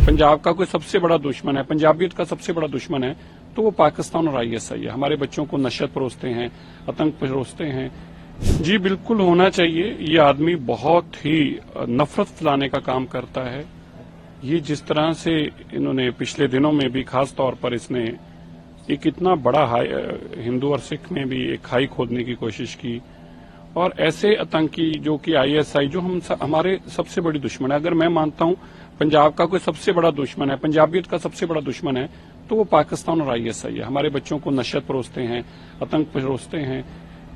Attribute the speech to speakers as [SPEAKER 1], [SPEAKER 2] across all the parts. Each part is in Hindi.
[SPEAKER 1] पंजाब का कोई सबसे बड़ा दुश्मन है, पंजाबियत का सबसे बड़ा दुश्मन है, तो वो पाकिस्तान और आईएसआई है। हमारे बच्चों को नशत परोसते हैं, आतंक परोसते हैं। जी बिल्कुल होना चाहिए। ये आदमी बहुत ही नफरत फैलाने का काम करता है। ये जिस तरह से इन्होंने पिछले दिनों में भी खास तौर पर इसने एक इतना बड़ा हिंदू और सिख में भी एक खाई खोदने की कोशिश की, और ऐसे आतंकी जो कि आईएसआई जो हमारे सबसे बड़ी दुश्मन है। अगर मैं मानता हूं पंजाब का कोई सबसे बड़ा दुश्मन है, पंजाबियत का सबसे बड़ा दुश्मन है, तो वो पाकिस्तान और आईएसआई है। हमारे बच्चों को नशत परोसते हैं, आतंक परोसते हैं,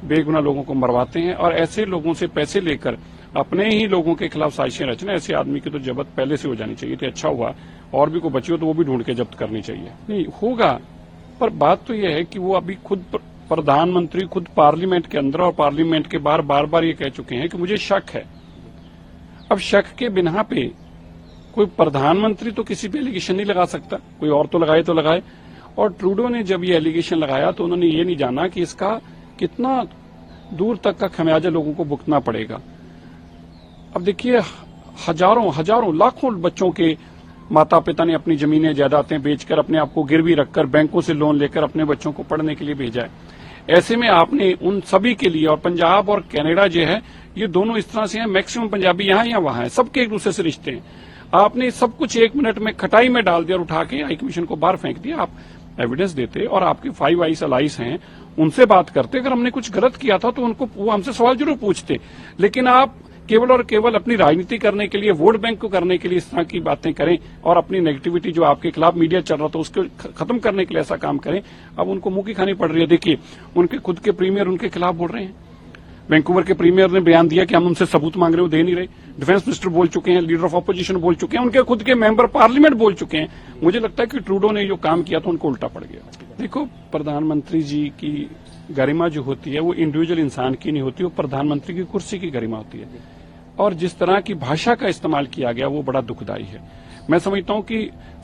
[SPEAKER 1] बेगुनाह लोगों को मरवाते हैं, और ऐसे लोगों से पैसे लेकर अपने ही लोगों के खिलाफ साजिशें रचना, ऐसे आदमी की तो जब्त पहले से हो जानी चाहिए थी। अच्छा हुआ और भी कोई बची हो तो वो भी ढूंढ के जब्त करनी चाहिए। नहीं होगा, पर बात तो यह है कि वो अभी खुद प्रधानमंत्री खुद पार्लियामेंट के अंदर और पार्लियामेंट के बाहर बार बार ये कह चुके हैं कि मुझे शक है। अब शक के बिना पे कोई प्रधानमंत्री तो किसी पे एलिगेशन नहीं लगा सकता, कोई और तो लगाए। और ट्रूडो ने जब ये एलिगेशन लगाया तो उन्होंने ये नहीं जाना कि इसका कितना दूर तक का खमियाजा लोगों को भुगतना पड़ेगा। अब देखिए, हजारों लाखों बच्चों के माता पिता ने अपनी जमीनें जायदादें बेचकर, अपने आप को गिरवी रखकर, बैंकों से लोन लेकर अपने बच्चों को पढ़ने के लिए भेजा है। ऐसे में आपने उन सभी के लिए, और पंजाब और कनाडा जो है ये दोनों इस तरह से हैं, मैक्सिमम पंजाबी यहाँ या वहां है, सबके एक दूसरे से रिश्ते हैं। आपने सब कुछ 1 मिनट में खटाई में डाल दिया और उठा के हाई कमीशन को बाहर फेंक दिया। आप एविडेंस देते और आपके 5 आईज अलाइज हैं, उनसे बात करते। अगर हमने कुछ गलत किया था तो उनको वो हमसे सवाल जरूर पूछते, लेकिन आप केवल और केवल अपनी राजनीति करने के लिए, वोट बैंक को करने के लिए इस तरह की बातें करें और अपनी नेगेटिविटी जो आपके खिलाफ मीडिया चल रहा था उसको खत्म करने के लिए ऐसा काम करें। अब उनको मुंह की खानी पड़ रही है। देखिए, उनके खुद के प्रीमियर उनके खिलाफ बोल रहे हैं। वैंकूवर के प्रीमियर ने बयान दिया कि हम उनसे सबूत मांग रहे हो, दे नहीं रहे। डिफेंस मिनिस्टर बोल चुके हैं, लीडर ऑफ अपोजिशन बोल चुके हैं, उनके खुद के मेंबर पार्लियामेंट बोल चुके हैं। मुझे लगता है कि ट्रूडो ने जो काम किया था उनको उल्टा पड़ गया। देखो, प्रधानमंत्री जी की गरिमा जो होती है वो इंडिविजुअल इंसान की नहीं होती, वो प्रधानमंत्री की कुर्सी की गरिमा होती है। और जिस तरह की भाषा का इस्तेमाल किया गया वो बड़ा दुखदायी है। मैं समझता हूं कि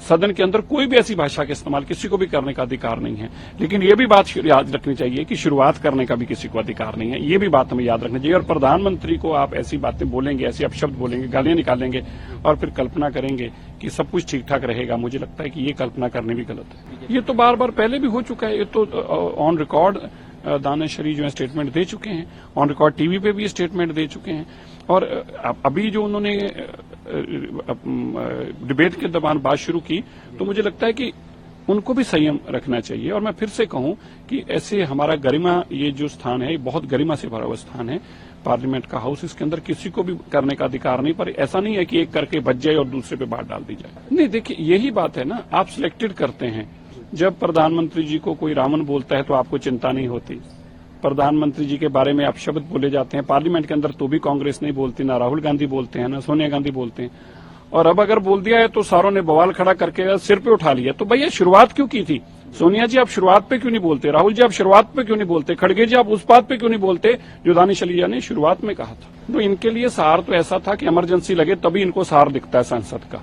[SPEAKER 1] सदन के अंदर कोई भी ऐसी भाषा का इस्तेमाल किसी को भी करने का अधिकार नहीं है, लेकिन ये भी बात याद रखनी चाहिए कि शुरुआत करने का भी किसी को अधिकार नहीं है। ये भी बात हमें याद रखनी चाहिए। और प्रधानमंत्री को आप ऐसी बातें बोलेंगे, ऐसे अपशब्द बोलेंगे, गालियां निकालेंगे और फिर कल्पना करेंगे कि सब कुछ ठीक ठाक रहेगा, मुझे लगता है कि ये कल्पना करनी भी गलत है। ये तो बार बार पहले भी हो चुका है। ये तो ऑन रिकॉर्ड दानिश जो है स्टेटमेंट दे चुके हैं, ऑन रिकॉर्ड टीवी पे भी स्टेटमेंट दे चुके हैं। और अभी जो उन्होंने डिबेट के दौरान बात शुरू की, तो मुझे लगता है कि उनको भी संयम रखना चाहिए। और मैं फिर से कहूं कि ऐसे हमारा गरिमा, ये जो स्थान है ये बहुत गरिमा से भरा हुआ स्थान है, पार्लियामेंट का हाउस, इसके अंदर किसी को भी करने का अधिकार नहीं। पर ऐसा नहीं है कि एक करके बच जाए और दूसरे पे बात डाल दी जाए। नहीं, देखिए यही बात है ना, आप सिलेक्टेड करते हैं। जब प्रधानमंत्री जी को कोई रावण बोलता है तो आपको चिंता नहीं होती। प्रधानमंत्री जी के बारे में अपशब्द बोले जाते हैं पार्लियामेंट के अंदर, तो भी कांग्रेस नहीं बोलती, ना राहुल गांधी बोलते हैं, ना सोनिया गांधी बोलते हैं। और अब अगर बोल दिया है तो सारों ने बवाल खड़ा करके सिर पे उठा लिया। तो भैया शुरुआत क्यों की थी? सोनिया जी आप शुरुआत पे क्यों नहीं बोलते? राहुल जी आप शुरुआत पे क्यों नहीं बोलते? खड़गे जी आप उस बात पे क्यों नहीं बोलते जो दानिश अली ने शुरुआत में कहा था? तो इनके लिए सार तो ऐसा था कि इमरजेंसी लगे तभी इनको सार दिखता है संसद का।